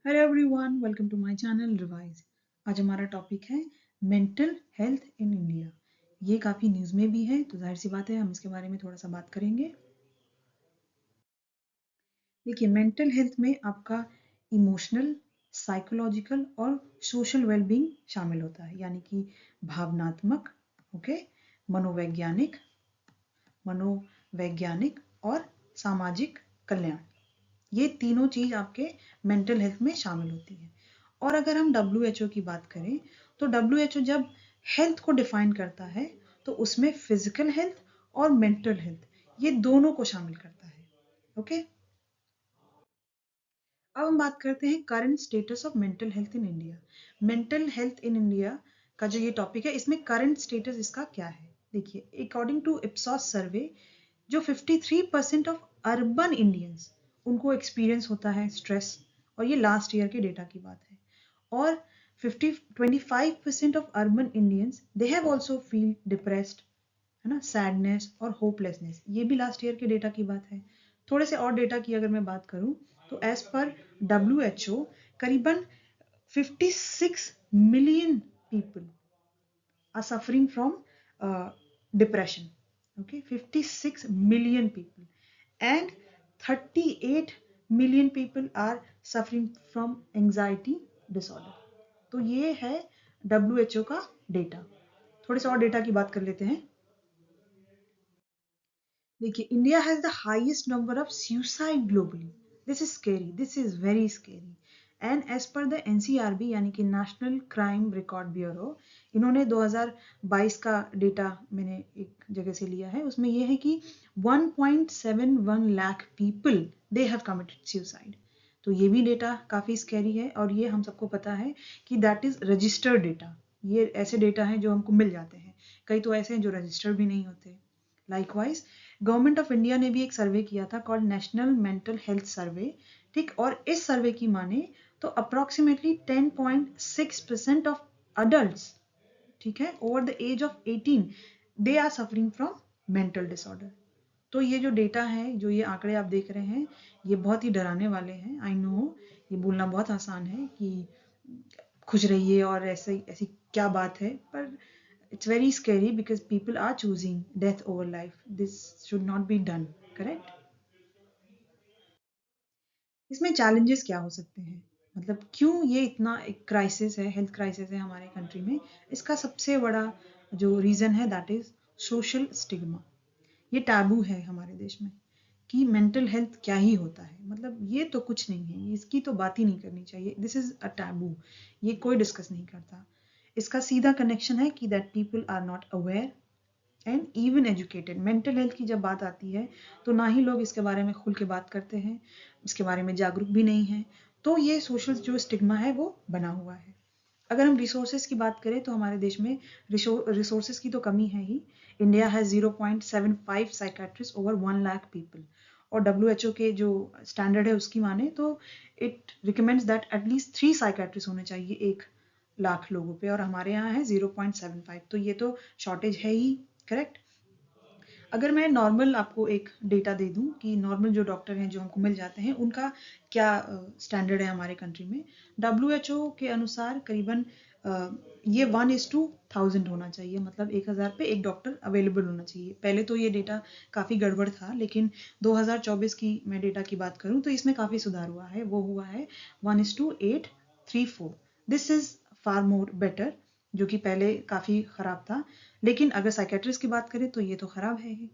Hello everyone, welcome to my channel revise. आज हमारा topic है मेंटल हेल्थ इन इंडिया। ये काफ़ी न्यूज़ में भी है, तो जाहिर सी बात है हम इसके बारे में थोड़ा सा बात करेंगे। देखिए, मेंटल हेल्थ में आपका इमोशनल, साइकोलॉजिकल और सोशल वेलबींग शामिल होता है, यानी कि भावनात्मक, ओके, मनोवैज्ञानिक मनोवैज्ञानिक और सामाजिक कल्याण। ये तीनों चीज़ आपके मेंटल हेल्थ में शामिल होती है। और अगर हम WHO की बात करें तो WHO जब हेल्थ को डिफाइन करता है तो उसमें फिजिकल हेल्थ और मेंटल हेल्थ ये दोनों को शामिल करता है। ओके, अब हम बात करते हैं current status of mental health in India. Mental health in India का जो ये टॉपिक है, इसमें करंट स्टेटस इसका क्या है। देखिए, अकॉर्डिंग टू इप्सॉस सर्वे, जो 53% ऑफ अर्बन इंडियंस उनको एक्सपीरियंस होता है स्ट्रेस, और ये लास्ट ईयर के डेटा की बात है। और 25% of urban Indians they have also feel depressed, है ना, सैडनेस और होपलेसनेस, ये भी लास्ट ईयर के डेटा की बात है। थोड़े से और डेटा की अगर मैं बात करूं तो एज पर WHO करीबन 56 million people are suffering from depression. Okay, 56 million people, and 38 million people are suffering from anxiety disorder. तो ये है WHO का डेटा। थोड़े से और डेटा की बात कर लेते हैं। देखिए, India has the highest number of suicide globally. This is scary, this is very scary. And as per the NCRB, यानी कि नेशनल क्राइम रिकॉर्ड ब्यूरो, इन्होंने 2022 का डेटा मैंने एक जगह से लिया है, उसमें यह है कि 1.71 lakh people they have committed suicide. तो ये भी डेटा काफ़ी स्कैरी है, और ये हम सबको पता है कि दैट इज़ रजिस्टर्ड डेटा। ये ऐसे डेटा हैं जो हमको मिल जाते हैं, कई तो ऐसे हैं जो रजिस्टर्ड भी नहीं होते। लाइकवाइज गवर्नमेंट ऑफ इंडिया ने भी एक सर्वे किया था called national mental health survey, ठीक, और इस सर्वे की माने तो अप्रोक्सीमेटली 10.6% ऑफ अडल्ट, ठीक है, over the age of 18 they are suffering from mental disorder. तो ये जो डेटा है, जो ये आंकड़े आप देख रहे हैं, ये बहुत ही डराने वाले हैं। आई नो ये बोलना बहुत आसान है कि खुश रहिए और ऐसे ऐसी क्या बात है, पर it's very scary because people are choosing death over life. This should not be done, correct? इसमें चैलेंजेस क्या हो सकते हैं, मतलब क्यों ये इतना एक क्राइसिस है, हेल्थ क्राइसिस है हमारे कंट्री में। इसका सबसे बड़ा जो रीज़न है दैट इज़ सोशल स्टिग्मा। ये टैबू है हमारे देश में कि मेंटल हेल्थ क्या ही होता है, मतलब ये तो कुछ नहीं है, इसकी तो बात ही नहीं करनी चाहिए। दिस इज़ अ टैबू, ये कोई डिस्कस नहीं करता। इसका सीधा कनेक्शन है कि that people are not aware and even educated. Mental health की जब बात आती है तो ना ही लोग इसके बारे में खुल के बात करते हैं, इसके बारे में जागरूक भी नहीं है। तो ये सोशल जो स्टिग्मा है वो बना हुआ है। अगर हम रिसोर्सेज की बात करें तो हमारे देश में रिसोर्सेज की तो कमी है ही। इंडिया है 0.75 साइकेट्रिस्ट ओवर 1 लाख पीपल, और WHO के जो स्टैंडर्ड है उसकी माने तो it recommends that at least 3 psychiatrist होने चाहिए 1 लाख लोगों पे, और हमारे यहाँ है 0.75, तो ये तो शॉर्टेज है ही, करेक्ट। अगर मैं नॉर्मल आपको एक डेटा दे दूं कि नॉर्मल जो डॉक्टर हैं जो हमको मिल जाते हैं उनका क्या स्टैंडर्ड है हमारे कंट्री में, WHO के अनुसार करीबन ये 1:1000 होना चाहिए, मतलब 1000 पे एक डॉक्टर अवेलेबल होना चाहिए। पहले तो ये डेटा काफ़ी गड़बड़ था, लेकिन 2024 की मैं डेटा की बात करूं तो इसमें काफ़ी सुधार हुआ है। वो हुआ है 1:834। This is far more better, जो कि पहले काफ़ी ख़राब था। लेकिन अगर साइकेट्रिस्ट की बात करें तो ये तो ख़राब है ही।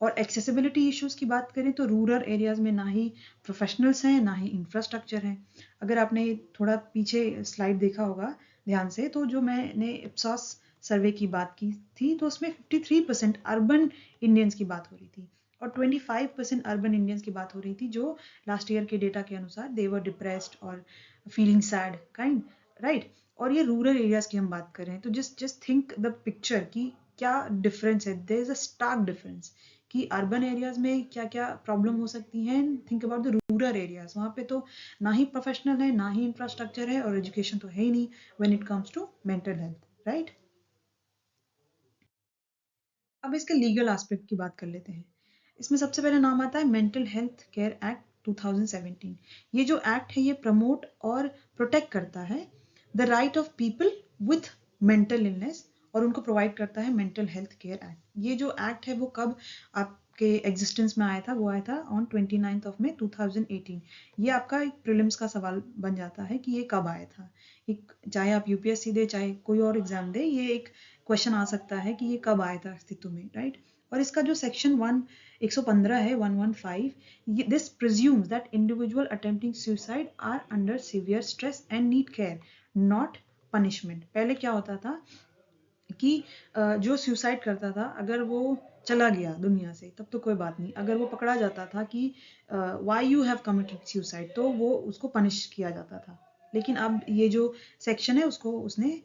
और एक्सेसिबिलिटी इश्यूज़ की बात करें तो रूरल एरियाज़ में ना ही प्रोफेशनल्स हैं, ना ही इंफ्रास्ट्रक्चर है। अगर आपने थोड़ा पीछे स्लाइड देखा होगा ध्यान से, तो जो मैंने इप्सॉस सर्वे की बात की थी तो उसमें 53% अर्बन इंडियंस की बात हो रही थी, और 25% अर्बन इंडियंस की बात हो रही थी, जो लास्ट ईयर के डेटा के अनुसार दे वर डिप्रेस्ड और फीलिंग सैड काइंड, राइट। और ये रूरल एरियाज़ की हम बात कर रहे हैं, तो जस्ट थिंक द पिक्चर कि क्या डिफरेंस है। There is a stark difference कि अर्बन एरियाज में क्या क्या प्रॉब्लम हो सकती हैं। Think about the rural areas, वहाँ पे तो ना ही प्रोफेशनल है, ना ही इंफ्रास्ट्रक्चर है, और एजुकेशन तो है ही नहीं when it comes to mental health, right. अब इसके लीगल एस्पेक्ट की बात कर लेते हैं। इसमें सबसे पहले नाम आता है मेंटल हेल्थ केयर एक्ट 2017। ये जो एक्ट है ये प्रमोट और प्रोटेक्ट करता है the right of people with mental illness और उनको प्रोवाइड करता है मेंटल हेल्थ केयर एक्ट। ये जो एक्ट है वो कब आपके एग्जिस्टेंस में आया था? वो आया था ऑन 29 मई 2018। ये आपका एक प्रीलिम्स का सवाल बन जाता है कि ये कब आया था। चाहे आप यूपीएससी दे चाहे कोई और एग्जाम दे, ये एक क्वेश्चन आ सकता है कि ये कब आया था अस्तित्व में, राइट। और इसका जो सेक्शन 115 है 115, this presumes that individual attempting suicide are under severe stress and need care, not punishment. पहले क्या होता था कि जो सुसाइड करता था अगर वो चला गया दुनिया से तब तो कोई बात नहीं, अगर वो पकड़ा जाता था कि why you have committed suicide तो वो उसको पनिश किया जाता था। लेकिन अब ये जो सेक्शन है उसको उसने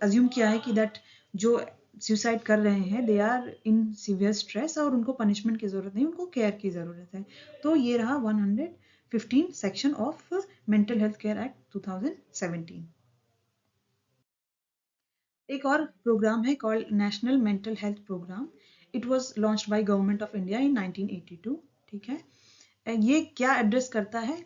अज्यूम किया है कि दैट जो सुसाइड कर रहे हैं they are in severe stress और उनको पनिशमेंट की जरूरत नहीं, उनको केयर की जरूरत है। तो ये रहा 115 section of mental health care act 2017। एक और प्रोग्राम है called national mental health program. It was launched by government of India in 1982। ठीक है, ये क्या एड्रेस करता है?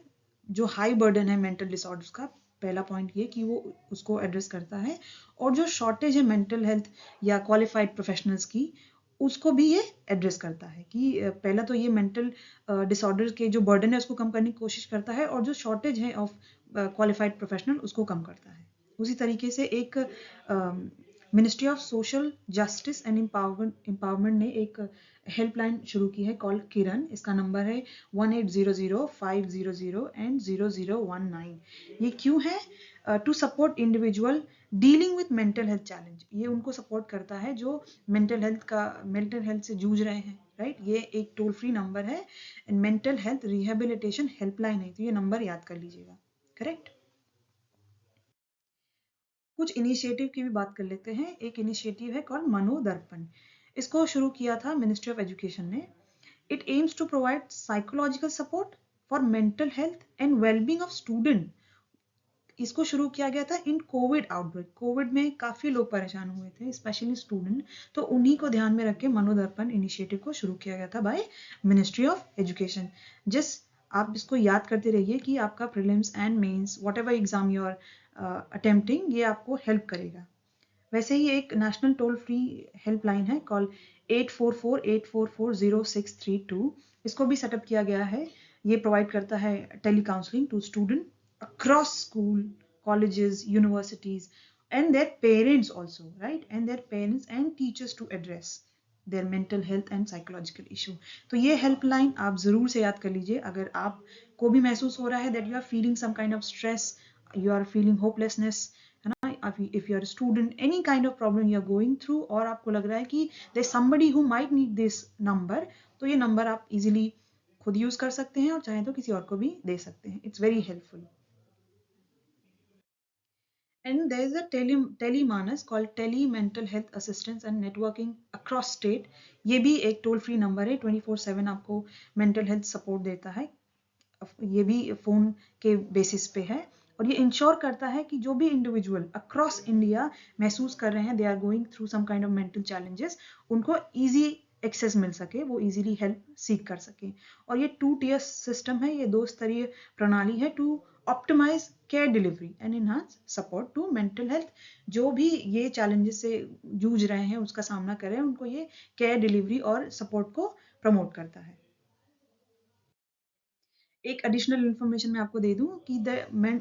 जो हाई बर्डन है मेंटल डिसऑर्डर्स का, पहला पॉइंट ये कि वो उसको एड्रेस करता है, और जो शॉर्टेज है मेंटल हेल्थ या क्वालिफाइड प्रोफेशनल्स की उसको भी ये एड्रेस करता है कि पहला तो ये मेंटल डिसऑर्डर के जो बर्डन है उसको कम करने की कोशिश करता है, और जो शॉर्टेज है ऑफ क्वालिफाइड प्रोफेशनल उसको कम करता है। उसी तरीके से एक ministry of social justice and empowerment ने एक हेल्पलाइन शुरू की है कॉल्ड किरण। इसका नंबर है 1800-500 एंड 0019। ये क्यों है? To support individual dealing with mental health challenge. ये उनको सपोर्ट करता है जो मेंटल हेल्थ से जूझ रहे हैं, राइट। ये एक टोल फ्री नंबर है, मेंटल हेल्थ रिहेबिलिटेशन हेल्पलाइन है, तो ये नंबर याद कर लीजिएगा, करेक्ट। कुछ इनिशिएटिव की भी बात कर लेते हैं। एक इनिशिएटिव है कॉल्ड मनोदर्पण। इसको शुरू किया था मिनिस्ट्री ऑफ एजुकेशन ने। It aims to provide psychological support for mental health and wellbeing of student. इसको शुरू किया गया था इन कोविड आउटब्रेक। कोविड में काफी लोग परेशान हुए थे, स्पेशली स्टूडेंट, तो उन्हीं को ध्यान में रख के मनोदर्पण इनिशिएटिव को शुरू किया गया था by ministry of education. Just आप इसको याद करते रहिए कि आपका prelims and mains whatever exam you are attempting, ये आपको हेल्प करेगा। वैसे ही एक नेशनल टोल फ्री हेल्पलाइन है कॉल 8448440632। इसको भी सेटअप किया गया है। ये प्रोवाइड करता है tele counselling to student across school, colleges, universities, and their parents also, right? And their parents and teachers to address their mental health and psychological issue. तो ये हेल्पलाइन आप जरूर से याद कर लीजिए। अगर आपको भी महसूस हो रहा है that you are feeling some kind of stress, you are feeling hopelessness, है ना, if you are a student, any kind of problem you are going through, और आपको लग रहा है कि there is somebody who might need this number, तो ये नंबर आप easily खुद यूज कर सकते हैं और चाहे तो किसी और को भी दे सकते हैं। It's very helpful. And there is a telemanas called tele mental health assistance and networking across state। ये भी एक टोल फ्री नंबर है, 24/7 आपको मेंटल हेल्थ सपोर्ट देता है। ये भी फोन के बेसिस पे है, और ये इंश्योर करता है कि जो भी इंडिविजुअल अक्रॉस इंडिया महसूस कर रहे हैं they are going through some kind of mental challenges, उनको इजी एक्सेस मिल सके, वो इजीली हेल्प सीख कर सके। और ये 2 tier सिस्टम है, ये 2 स्तरीय प्रणाली है to optimise care delivery and enhance support to mental health. जो भी ये चैलेंजेस से जूझ रहे हैं, उसका सामना कर रहे हैं, उनको ये केयर डिलीवरी और सपोर्ट को प्रमोट करता है। एक एडिशनल इन्फॉर्मेशन मैं आपको दे दूं कि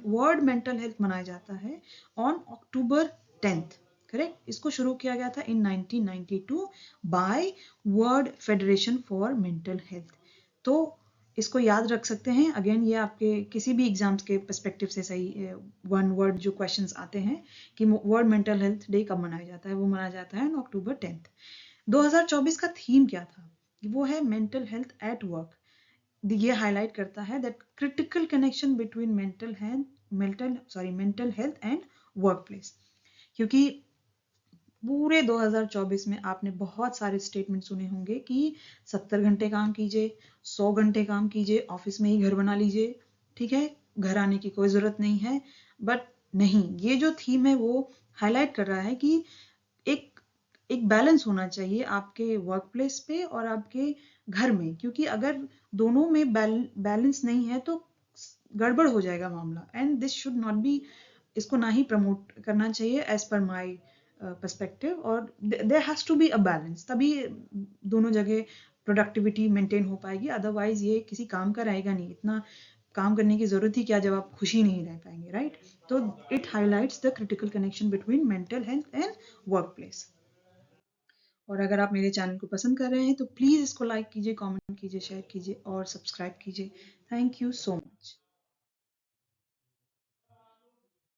वर्ल्ड मेंटल हेल्थ मनाया जाता है ऑन अक्टूबर 10th, करेक्ट। इसको शुरू किया गया था in 1992 by world federation for mental health. तो इसको याद रख सकते हैं। अगेन ये आपके किसी भी एग्जाम्स के पर्सपेक्टिव से सही वन वर्ड जो क्वेश्चंस आते हैं कि वर्ल्ड मेंटल हेल्थ डे कब मनाया जाता है, वो मनाया जाता है अक्टूबर 10th। 2024 का थीम क्या था? वो है मेंटल हेल्थ एट वर्क। ये हाईलाइट करता है that critical connection between mental health and work place. क्योंकि पूरे 2024 में आपने बहुत सारे स्टेटमेंट सुने होंगे कि 70 घंटे काम कीजिए, 100 घंटे काम कीजिए, ऑफिस में ही घर बना लीजिए, ठीक है, घर आने की कोई जरूरत नहीं है। बट नहीं, ये जो थीम है वो हाईलाइट कर रहा है कि एक बैलेंस होना चाहिए आपके वर्क प्लेस पे और आपके घर में, क्योंकि अगर दोनों में बैलेंस नहीं है तो गड़बड़ हो जाएगा मामला, and this should not be, इसको ना ही प्रमोट करना चाहिए एज पर माई पर्सपेक्टिव। और there has to be a balance, तभी दोनों जगह प्रोडक्टिविटी मेंटेन हो पाएगी, अदरवाइज ये किसी काम का रहेगा नहीं। इतना काम करने की जरूरत ही क्या जब आप खुशी नहीं रह पाएंगे, राइट? तो it highlights the critical connection between mental health and work place. और अगर आप मेरे चैनल को पसंद कर रहे हैं तो प्लीज़ इसको लाइक कीजिए, कमेंट कीजिए, शेयर कीजिए और सब्सक्राइब कीजिए। Thank you so much.